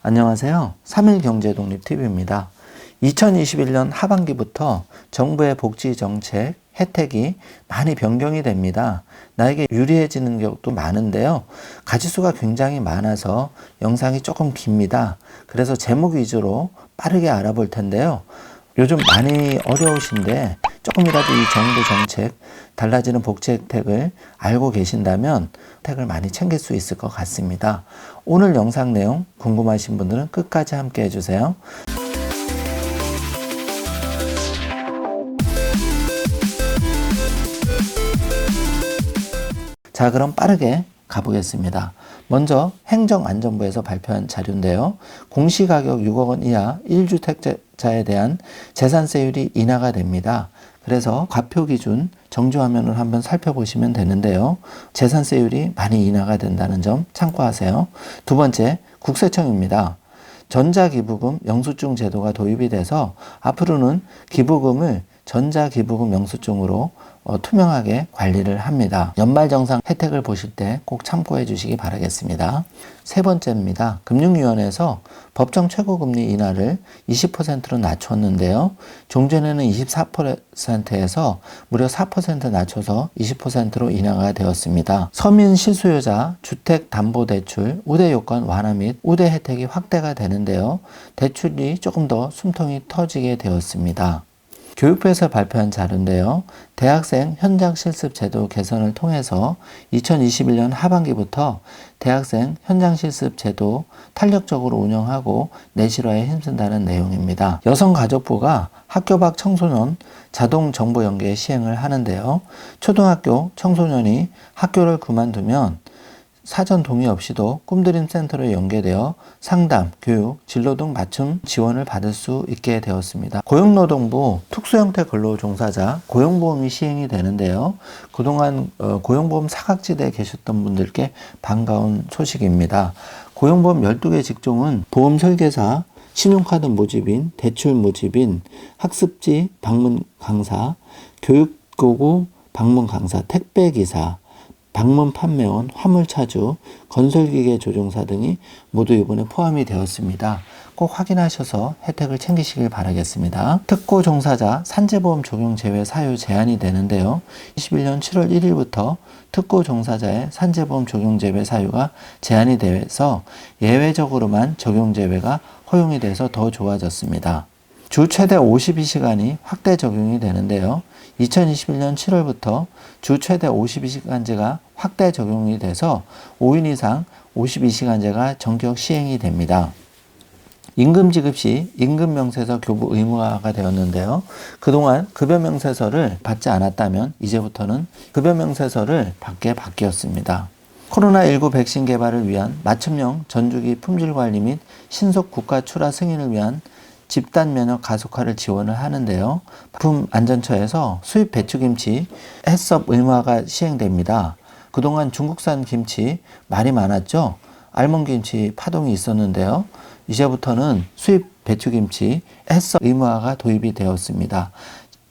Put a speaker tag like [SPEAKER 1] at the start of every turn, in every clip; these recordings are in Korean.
[SPEAKER 1] 안녕하세요. 3일경제독립TV입니다. 2021년 하반기부터 정부의 복지정책, 혜택이 많이 변경이 됩니다. 나에게 유리해지는 것도 많은데요. 가지수가 굉장히 많아서 영상이 조금 깁니다. 그래서 제목 위주로 빠르게 알아볼 텐데요. 요즘 많이 어려우신데 조금이라도 이 정부 정책, 달라지는 복지 혜택을 알고 계신다면 혜택을 많이 챙길 수 있을 것 같습니다. 오늘 영상 내용 궁금하신 분들은 끝까지 함께 해주세요. 자, 그럼 빠르게 가보겠습니다. 먼저 행정안전부에서 발표한 자료인데요. 공시가격 6억 원 이하 1주택자에 대한 재산세율이 인하가 됩니다. 그래서 과표 기준 정지화면을 한번 살펴보시면 되는데요. 재산세율이 많이 인하가 된다는 점 참고하세요. 두 번째, 국세청입니다. 전자기부금 영수증 제도가 도입이 돼서 앞으로는 기부금을 전자기부금 영수증으로 투명하게 관리를 합니다. 연말정산 혜택을 보실 때 꼭 참고해 주시기 바라겠습니다. 세 번째입니다. 금융위원회에서 법정 최고금리 인하를 20%로 낮췄는데요. 종전에는 24%에서 무려 4% 낮춰서 20%로 인하가 되었습니다. 서민 실수요자 주택담보대출 우대요건 완화 및 우대 혜택이 확대가 되는데요. 대출이 조금 더 숨통이 터지게 되었습니다. 교육부에서 발표한 자료인데요. 대학생 현장 실습 제도 개선을 통해서 2021년 하반기부터 대학생 현장 실습 제도 탄력적으로 운영하고 내실화에 힘쓴다는 내용입니다. 여성가족부가 학교 밖 청소년 자동 정보 연계 시행을 하는데요. 초등학교 청소년이 학교를 그만두면 사전 동의 없이도 꿈드림 센터로 연계되어 상담, 교육, 진로 등 맞춤 지원을 받을 수 있게 되었습니다. 고용노동부 특수형태 근로종사자 고용보험이 시행이 되는데요. 그동안 고용보험 사각지대에 계셨던 분들께 반가운 소식입니다. 고용보험 12개 직종은 보험 설계사, 신용카드 모집인, 대출 모집인, 학습지 방문 강사, 교육고고 방문 강사, 택배기사, 방문 판매원, 화물차주, 건설기계 조종사 등이 모두 이번에 포함이 되었습니다. 꼭 확인하셔서 혜택을 챙기시길 바라겠습니다. 특고 종사자 산재보험 적용 제외 사유 제한이 되는데요. 21년 7월 1일부터 특고 종사자의 산재보험 적용 제외 사유가 제한이 돼서 예외적으로만 적용 제외가 허용이 돼서 더 좋아졌습니다. 주 최대 52시간이 확대 적용이 되는데요. 2021년 7월부터 주 최대 52시간제가 확대 적용이 돼서 5인 이상 52시간제가 전격 시행이 됩니다. 임금 지급 시 임금명세서 교부 의무화가 되었는데요. 그동안 급여명세서를 받지 않았다면 이제부터는 급여명세서를 받게 바뀌었습니다. 코로나19 백신 개발을 위한 맞춤형 전주기 품질 관리 및 신속 국가 출하 승인을 위한 집단 면역 가속화를 지원을 하는데요. 식품안전처에서 수입 배추김치 해썹 의무화가 시행됩니다. 그동안 중국산 김치 말이 많았죠. 알몬김치 파동이 있었는데요. 이제부터는 수입 배추김치 해썹 의무화가 도입이 되었습니다.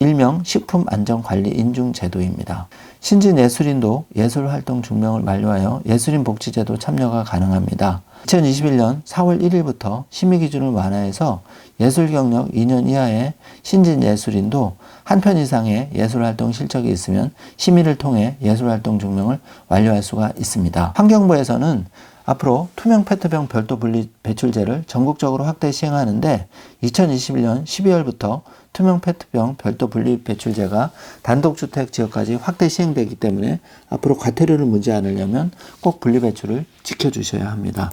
[SPEAKER 1] 일명 식품안전관리 인증제도입니다. 신진예술인도 예술활동 증명을 만료하여 예술인 복지제도 참여가 가능합니다. 2021년 4월 1일부터 심의기준을 완화해서 예술경력 2년 이하의 신진예술인도 한 편 이상의 예술활동 실적이 있으면 심의를 통해 예술활동 증명을 완료할 수가 있습니다. 환경부에서는 앞으로 투명 페트병 별도 분리 배출제를 전국적으로 확대 시행하는데 2021년 12월부터 투명 페트병 별도 분리 배출제가 단독주택 지역까지 확대 시행되기 때문에 앞으로 과태료를 물지 않으려면 꼭 분리 배출을 지켜주셔야 합니다.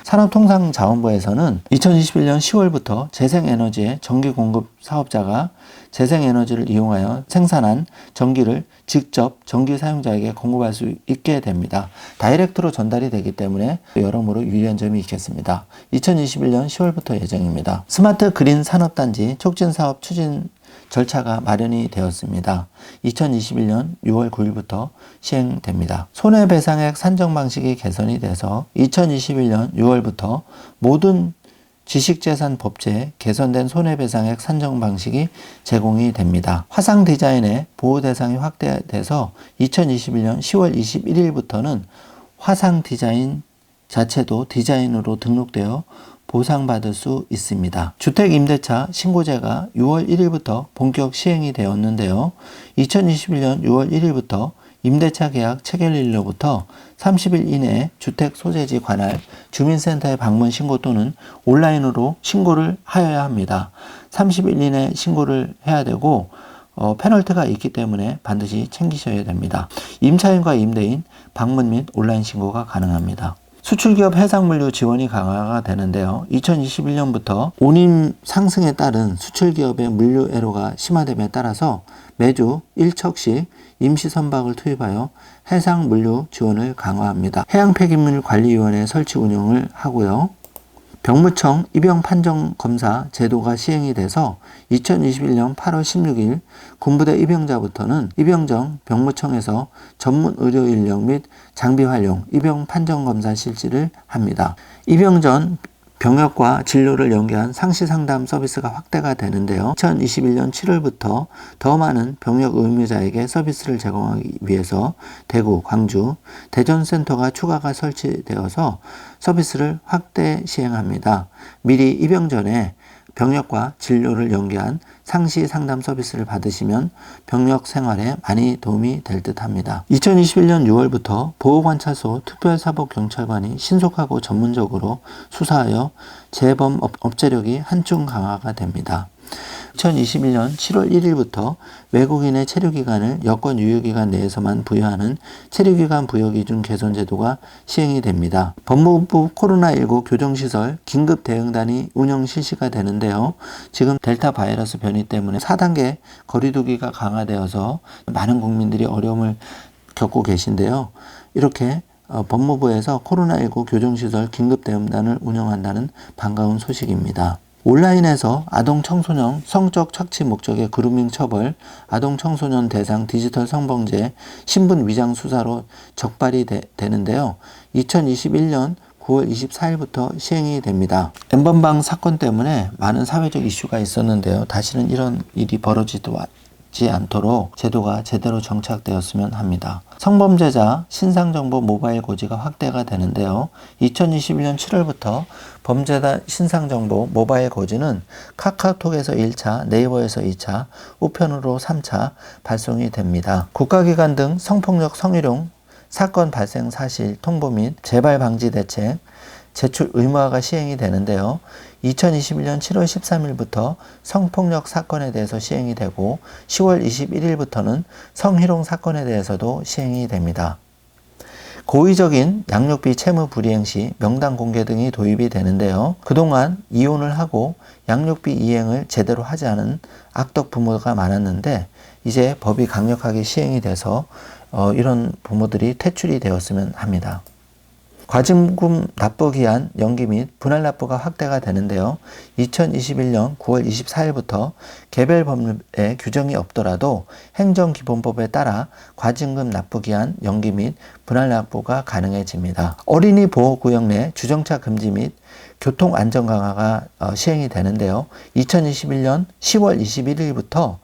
[SPEAKER 1] 산업통상자원부에서는 2021년 10월부터 재생에너지의 전기 공급 사업자가 재생에너지를 이용하여 생산한 전기를 직접 전기 사용자에게 공급할 수 있게 됩니다. 다이렉트로 전달이 되기 때문에 여러모로 유리한 점이 있겠습니다. 2021년 10월부터 예정입니다. 스마트 그린 산업단지 촉진 사업 추진 절차가 마련이 되었습니다. 2021년 6월 9일부터 시행됩니다. 손해배상액 산정 방식이 개선이 돼서 2021년 6월부터 모든 지식재산 법제에 개선된 손해배상액 산정 방식이 제공이 됩니다. 화상 디자인의 보호 대상이 확대돼서 2021년 10월 21일부터는 화상 디자인 자체도 디자인으로 등록되어 보상받을 수 있습니다. 주택임대차 신고제가 6월 1일부터 본격 시행이 되었는데요. 2021년 6월 1일부터 임대차 계약 체결일로부터 30일 이내에 주택 소재지 관할 주민센터에 방문 신고 또는 온라인으로 신고를 하여야 합니다. 30일 이내 신고를 해야 되고 페널티가 있기 때문에 반드시 챙기셔야 됩니다. 임차인과 임대인 방문 및 온라인 신고가 가능합니다. 수출기업 해상물류 지원이 강화가 되는데요. 2021년부터 운임 상승에 따른 수출기업의 물류 애로가 심화됨에 따라서 매주 1척씩 임시선박을 투입하여 해상물류 지원을 강화합니다. 해양폐기물관리위원회 설치 운영을 하고요. 병무청 입영판정검사 제도가 시행이 돼서 2021년 8월 16일 군부대 입영자부터는 입영전 병무청에서 전문 의료 인력 및 장비 활용, 입영판정검사 실시를 합니다. 입영전 병역과 진료를 연계한 상시 상담 서비스가 확대가 되는데요. 2021년 7월부터 더 많은 병역 의무자에게 서비스를 제공하기 위해서 대구, 광주, 대전센터가 추가가 설치되어서 서비스를 확대 시행합니다. 미리 입영 전에 병역과 진료를 연계한 상시 상담 서비스를 받으시면 병역 생활에 많이 도움이 될 듯 합니다. 2021년 6월부터 보호관찰소 특별사법경찰관이 신속하고 전문적으로 수사하여 재범 억제력이 한층 강화가 됩니다. 2021년 7월 1일부터 외국인의 체류기간을 여권 유효기간 내에서만 부여하는 체류기간 부여기준 개선 제도가 시행이 됩니다. 법무부 코로나19 교정시설 긴급대응단이 운영 실시가 되는데요. 지금 델타 바이러스 변이 때문에 4단계 거리두기가 강화되어서 많은 국민들이 어려움을 겪고 계신데요. 이렇게 법무부에서 코로나19 교정시설 긴급대응단을 운영한다는 반가운 소식입니다. 온라인에서 아동 청소년 성적 착취 목적의 그루밍 처벌, 아동 청소년 대상 디지털 성범죄 신분 위장 수사로 적발이 되는데요. 2021년 9월 24일부터 시행이 됩니다. N번방 사건 때문에 많은 사회적 이슈가 있었는데요. 다시는 이런 일이 벌어지지 않도록 제도가 제대로 정착되었으면 합니다. 성범죄자 신상정보 모바일 고지가 확대가 되는데요. 2021년 7월부터 범죄자 신상정보 모바일 고지는 카카오톡에서 1차, 네이버에서 2차, 우편으로 3차 발송이 됩니다. 국가기관 등 성폭력 성희롱 사건 발생 사실 통보 및 재발 방지 대책, 제출 의무화가 시행이 되는데요. 2021년 7월 13일부터 성폭력 사건에 대해서 시행이 되고 10월 21일부터는 성희롱 사건에 대해서도 시행이 됩니다. 고의적인 양육비 채무 불이행 시 명단 공개 등이 도입이 되는데요. 그동안 이혼을 하고 양육비 이행을 제대로 하지 않은 악덕 부모가 많았는데 이제 법이 강력하게 시행이 돼서 이런 부모들이 퇴출이 되었으면 합니다. 과징금 납부 기한 연기 및 분할 납부가 확대가 되는데요. 2021년 9월 24일부터 개별 법률에 규정이 없더라도 행정기본법에 따라 과징금 납부 기한 연기 및 분할 납부가 가능해집니다. 어린이 보호구역 내 주정차 금지 및 교통 안전 강화가 시행이 되는데요. 2021년 10월 21일부터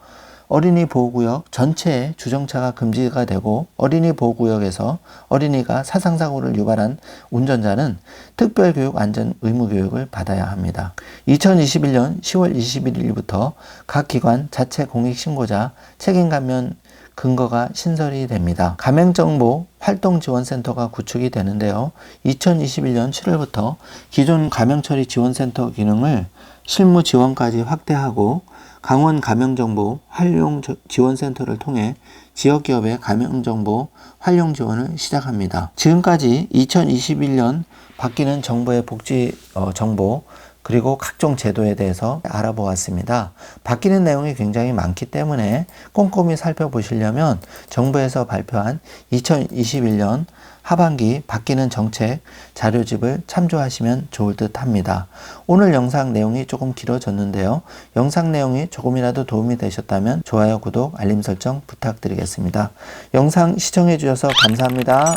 [SPEAKER 1] 어린이 보호구역 전체에 주정차가 금지가 되고 어린이 보호구역에서 어린이가 사상사고를 유발한 운전자는 특별교육 안전 의무교육을 받아야 합니다. 2021년 10월 21일부터 각 기관 자체 공익신고자 책임감면 근거가 신설이 됩니다. 가맹정보 활동지원센터가 구축이 되는데요. 2021년 7월부터 기존 가맹처리 지원센터 기능을 실무 지원까지 확대하고 강원 가맹정보 활용 지원센터를 통해 지역기업의 가맹정보 활용 지원을 시작합니다. 지금까지 2021년 바뀌는 정부의 복지 정보 그리고 각종 제도에 대해서 알아보았습니다. 바뀌는 내용이 굉장히 많기 때문에 꼼꼼히 살펴보시려면 정부에서 발표한 2021년 하반기 바뀌는 정책 자료집을 참조하시면 좋을 듯 합니다. 오늘 영상 내용이 조금 길어졌는데요. 영상 내용이 조금이라도 도움이 되셨다면 좋아요, 구독, 알림 설정 부탁드리겠습니다. 영상 시청해 주셔서 감사합니다.